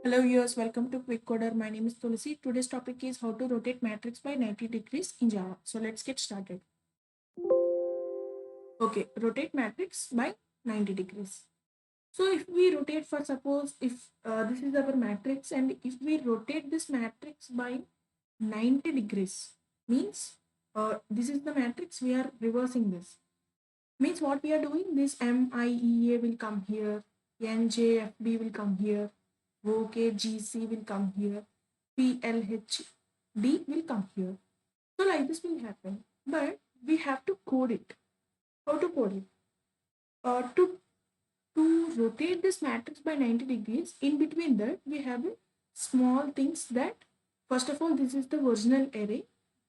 Hello viewers, welcome to Quick Coder. My name is Tulsi. Today's topic is how to rotate matrix by 90 degrees in Java. So let's get started. Okay, rotate matrix by 90 degrees. So if we rotate, for suppose if this is our matrix, and if we rotate this matrix by 90 degrees, means this is the matrix, we are reversing this. Means what we are doing, this MIEA will come here, NJFB will come here, OKGC will come here, PLHD will come here. So like this will happen, but we have to code it. How to code it? To rotate this matrix by 90 degrees, in between that we have a small things that, first of all, this is the original array.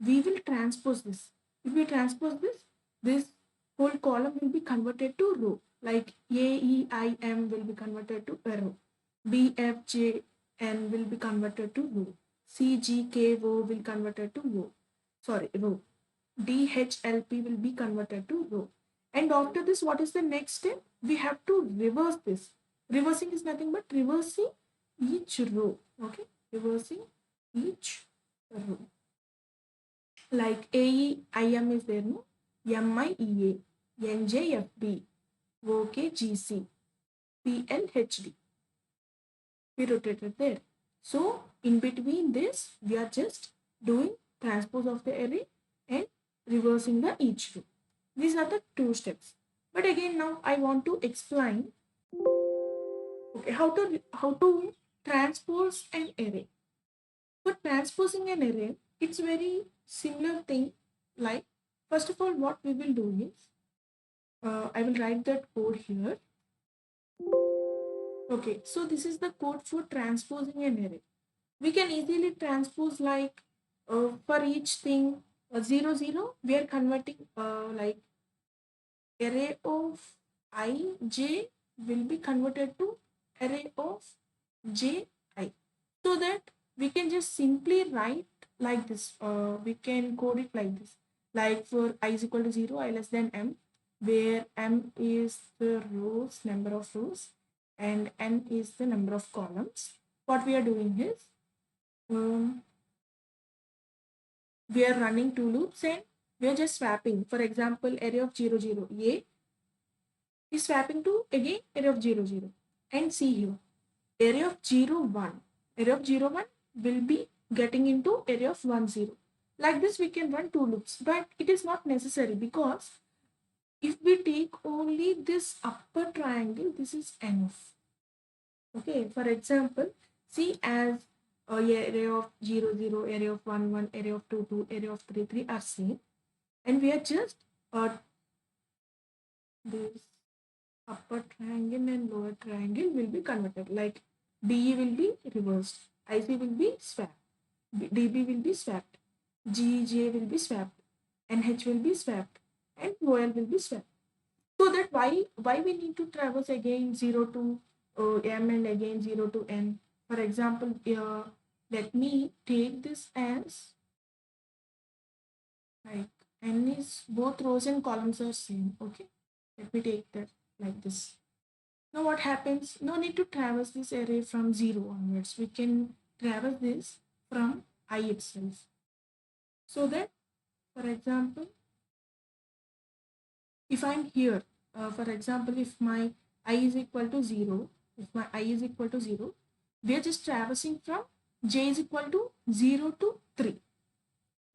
We will transpose this. If we transpose this, this whole column will be converted to row. Like AEIM will be converted to a row. BFJN will be converted to row. CGKO will converted to row. Sorry, row. DHLP will be converted to row. And after this, what is the next step? We have to reverse this. Reversing is nothing but reversing each row. Okay, reversing each row. Like AEIM is there, no? MIEA, NJFB, OKGC, PLHD. We rotated there. So in between this, we are just doing transpose of the array and reversing the each row. These are the two steps. But again, now I want to explain how to transpose an array. For transposing an array, it's very similar thing. Like, first of all, what we will do is I will write that code here. Okay, so this is the code for transposing an array. We can easily transpose, like, for each thing 0 0, we are converting like array of I j will be converted to array of j I, so that we can just simply write like this. We can code it like this, like for I is equal to 0, I less than m, where m is the rows, number of rows, and n is the number of columns. What we are doing is, we are running two loops and we are just swapping. For example, array of 0 0, a is swapping to again array of 0 0. And see here, array of 0 1, array of 0 1 will be getting into array of 1 0. Like this we can run two loops, but it is not necessary, because if we take only this upper triangle, this is enough. Okay, for example, see, as array of 0 0, array of 1 1, array of 2 2, array of 3 3 are same, and we are just this upper triangle and lower triangle will be converted. Like DE will be reversed, IC will be swapped, DB will be swapped, GJ will be swapped, NH will be swapped, and OL will be swapped. So that why we need to traverse again 0 to M and again 0 to N. For example, let me take this as, like, N is, both rows and columns are same. Okay, let me take that like this. Now what happens? No need to traverse this array from 0 onwards. We can traverse this from I itself. So that, for example, if I'm here, for example, if my I is equal to 0, if my I is equal to 0, we are just traversing from j is equal to 0 to 3.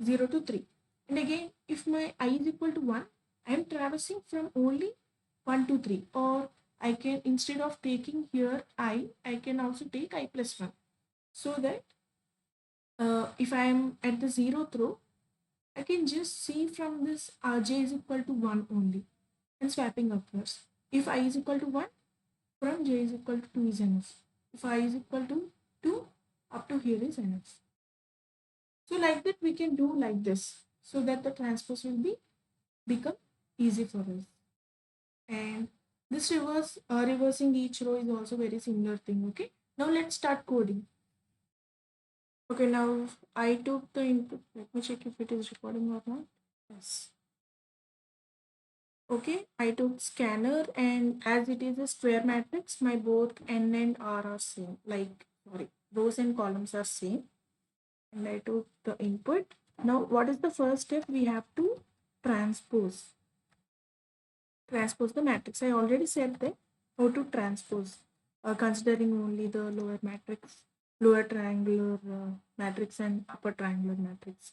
0 to 3. And again, if my I is equal to 1, I am traversing from only 1 to 3. Or I can, instead of taking here I can also take I plus 1. So that if I am at the 0th row, I can just see from this j is equal to 1 only, and swapping upwards. If I is equal to 1, from j is equal to 2 is enough. If I is equal to 2, up to here is enough. So like that we can do like this, so that the transpose will be become easy for us. And this reversing each row is also very similar thing. Okay, now let's start coding. Okay, now I took the input. Let me check if it is recording or not. Yes. Okay, I took scanner, and as it is a square matrix, my both n and r are same. Like sorry, rows and columns are same, and I took the input. Now what is the first step? We have to transpose the matrix. I already said that how to transpose, considering only the lower matrix, lower triangular matrix and upper triangular matrix.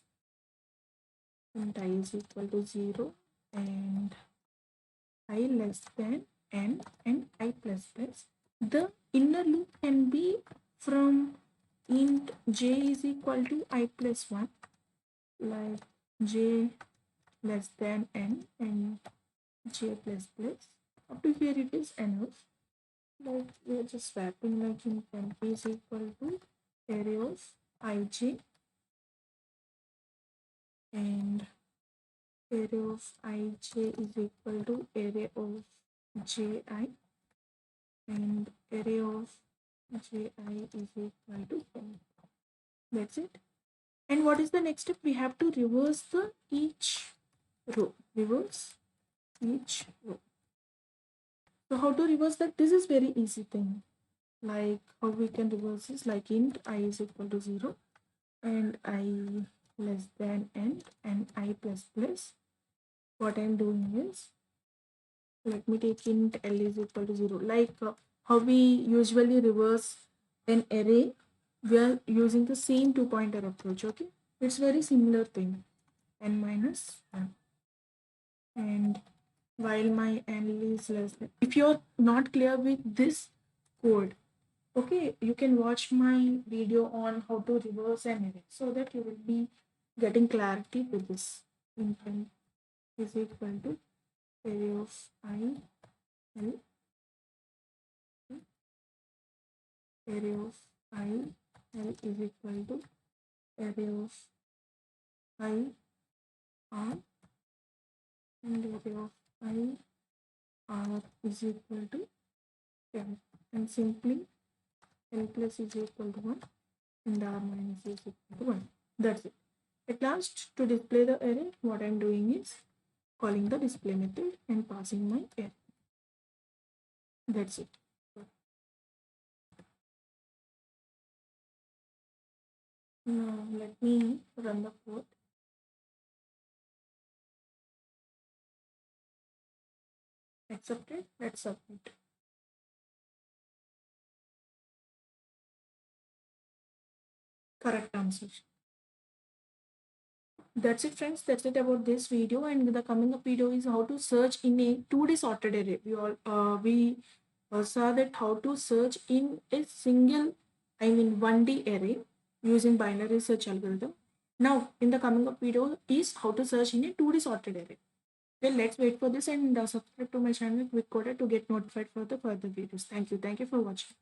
And I is equal to 0 and I less than n and I plus plus. The inner loop can be from int j is equal to I plus 1, like j less than n and j plus plus. Up to here it is enough. Like we are just swapping, like in temp is equal to array of ij and array of ij is equal to array of ji and array of ji is equal to 10. That's it. And what is the next step? We have to reverse the each row. Reverse each row. So how to reverse that? This is very easy thing. Like how we can reverse is like int I is equal to 0 and I less than n and I plus plus. What I'm doing is, let me take int L is equal to 0. Like how we usually reverse an array, we are using the same two-pointer approach, okay? It's very similar thing. N minus 1. And while my L is less than, if you're not clear with this code, okay, you can watch my video on how to reverse an array so that you will be getting clarity with this. Int L is equal to array of I L, array of I L is equal to array of I R and array of I R is equal to 10, and simply L plus is equal to 1 and R minus is equal to 1. That's it. At last, to display the array, what I'm doing is calling the display method and passing my array. That's it. Now let me run the code. Accepted. Let's submit. Correct answer. That's it, friends. That's it about this video. And the coming up video is how to search in a 2D sorted array. We saw that how to search in a single, 1D array using binary search algorithm. Now, in the coming up video is how to search in a 2D sorted array. Well, let's wait for this and subscribe to my channel Quick Coder to get notified for the further videos. Thank you. Thank you for watching.